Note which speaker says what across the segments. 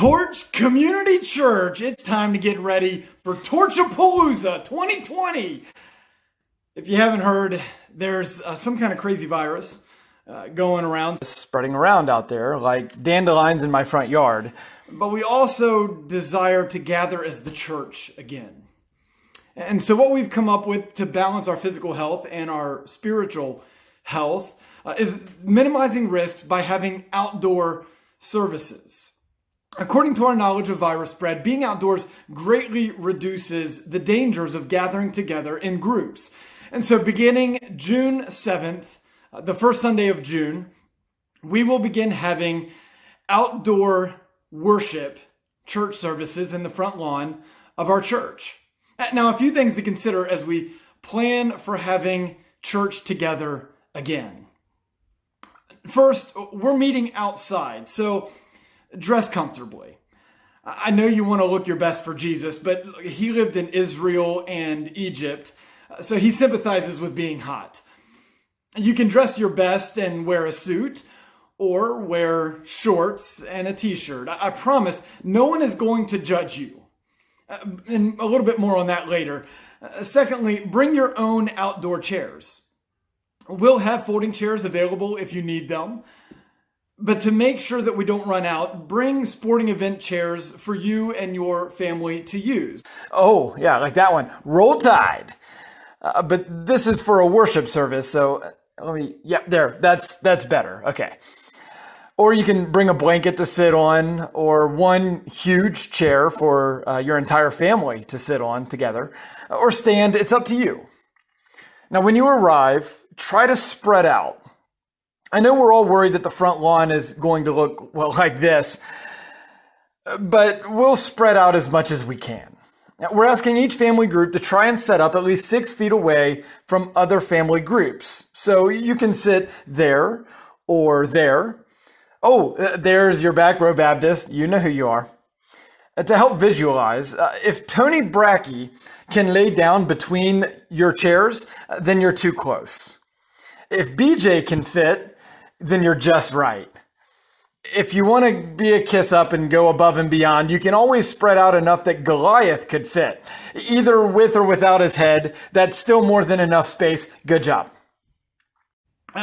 Speaker 1: Torch Community Church, it's time to get ready for Torchapalooza 2020. If you haven't heard, there's some kind of crazy virus going around, spreading around out there like dandelions in my front yard. But we also desire to gather as the church again. And so what we've come up with to balance our physical health and our spiritual health is minimizing risks by having outdoor services. According to our knowledge of virus spread, being outdoors greatly reduces the dangers of gathering together in groups. And so beginning June 7th, the first Sunday of June, we will begin having outdoor worship church services in the front lawn of our church. Now, a few things to consider as we plan for having church together again. First, we're meeting outside, so dress comfortably. I know you want to look your best for Jesus, but he lived in Israel and Egypt, so he sympathizes with being hot. You can dress your best and wear a suit or wear shorts and a t-shirt. I promise no one is going to judge you. And a little bit more on that later. Secondly, bring your own outdoor chairs. We'll have folding chairs available if you need them. But to make sure that we don't run out, bring sporting event chairs for you and your family to use. Oh, yeah, like that one. Roll Tide. But this is for a worship service, so that's better. Okay. Or you can bring a blanket to sit on, or one huge chair for your entire family to sit on together, or stand. It's up to you. Now, when you arrive, try to spread out. I know we're all worried that the front lawn is going to look, well, like this, but we'll spread out as much as we can. We're asking each family group to try and set up at least 6 feet away from other family groups. So you can sit there or there. Oh, there's your back row Baptist. You know who you are. To help visualize, if Tony Brackey can lay down between your chairs, then you're too close. If BJ can fit, then you're just right. If you want to be a kiss up and go above and beyond, you can always spread out enough that Goliath could fit. Either with or without his head, that's still more than enough space. Good job.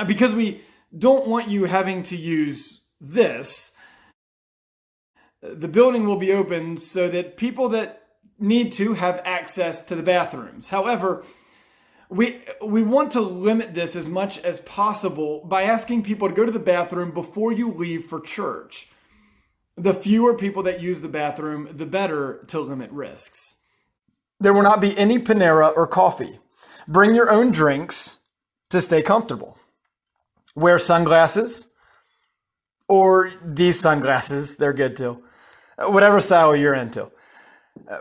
Speaker 1: Because we don't want you having to use this, the building will be open so that people that need to have access to the bathrooms. However, we want to limit this as much as possible by asking people to go to the bathroom before you leave for church. The fewer people that use the bathroom, the better to limit risks. There will not be any Panera or coffee. Bring your own drinks to stay comfortable. Wear sunglasses, or these sunglasses, they're good too. Whatever style you're into.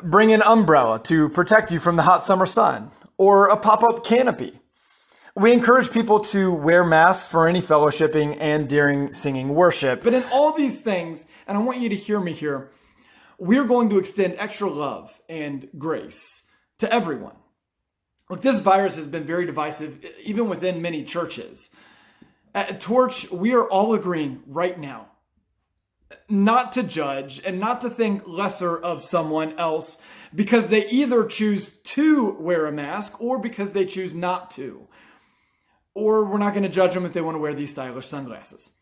Speaker 1: Bring an umbrella to protect you from the hot summer sun, or a pop-up canopy. We encourage people to wear masks for any fellowshipping and during singing worship. But in all these things, and I want you to hear me here, we're going to extend extra love and grace to everyone. Look, this virus has been very divisive, even within many churches. At Torch, we are all agreeing right now not to judge and not to think lesser of someone else because they either choose to wear a mask or because they choose not to. Or we're not going to judge them if they want to wear these stylish sunglasses.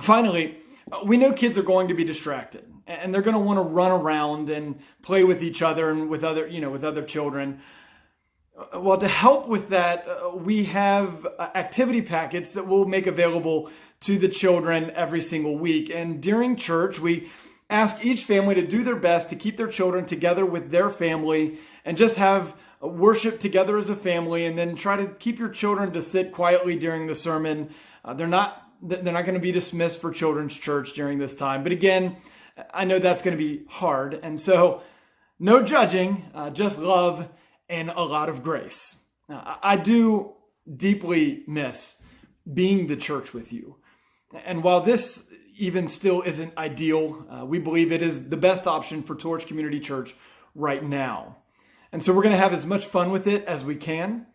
Speaker 1: Finally, we know kids are going to be distracted and they're going to want to run around and play with each other and with other children. Well, to help with that, we have activity packets that we'll make available to the children every single week. And during church, we ask each family to do their best to keep their children together with their family and just have worship together as a family, and then try to keep your children to sit quietly during the sermon. They're not going to be dismissed for children's church during this time. But again, I know that's going to be hard. And so no judging, just love and a lot of grace. I do deeply miss being the church with you. And while this even still isn't ideal, we believe it is the best option for Torch Community Church right now. And so we're going to have as much fun with it as we can.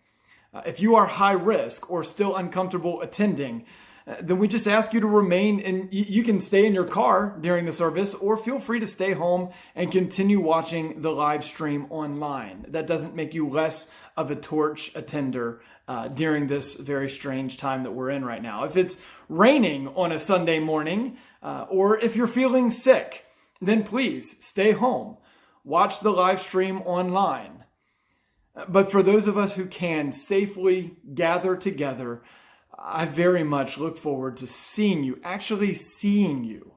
Speaker 1: If you are high risk or still uncomfortable attending, then we just ask you to remain in. You can stay in your car during the service, or feel free to stay home and continue watching the live stream online. That doesn't make you less of a Torch attender during this very strange time that we're in right now. If it's raining on a Sunday morning, or if you're feeling sick, then please stay home. Watch the live stream online. But for those of us who can safely gather together, I very much look forward to seeing you, actually seeing you,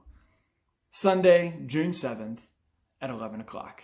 Speaker 1: Sunday, June 7th at 11 o'clock.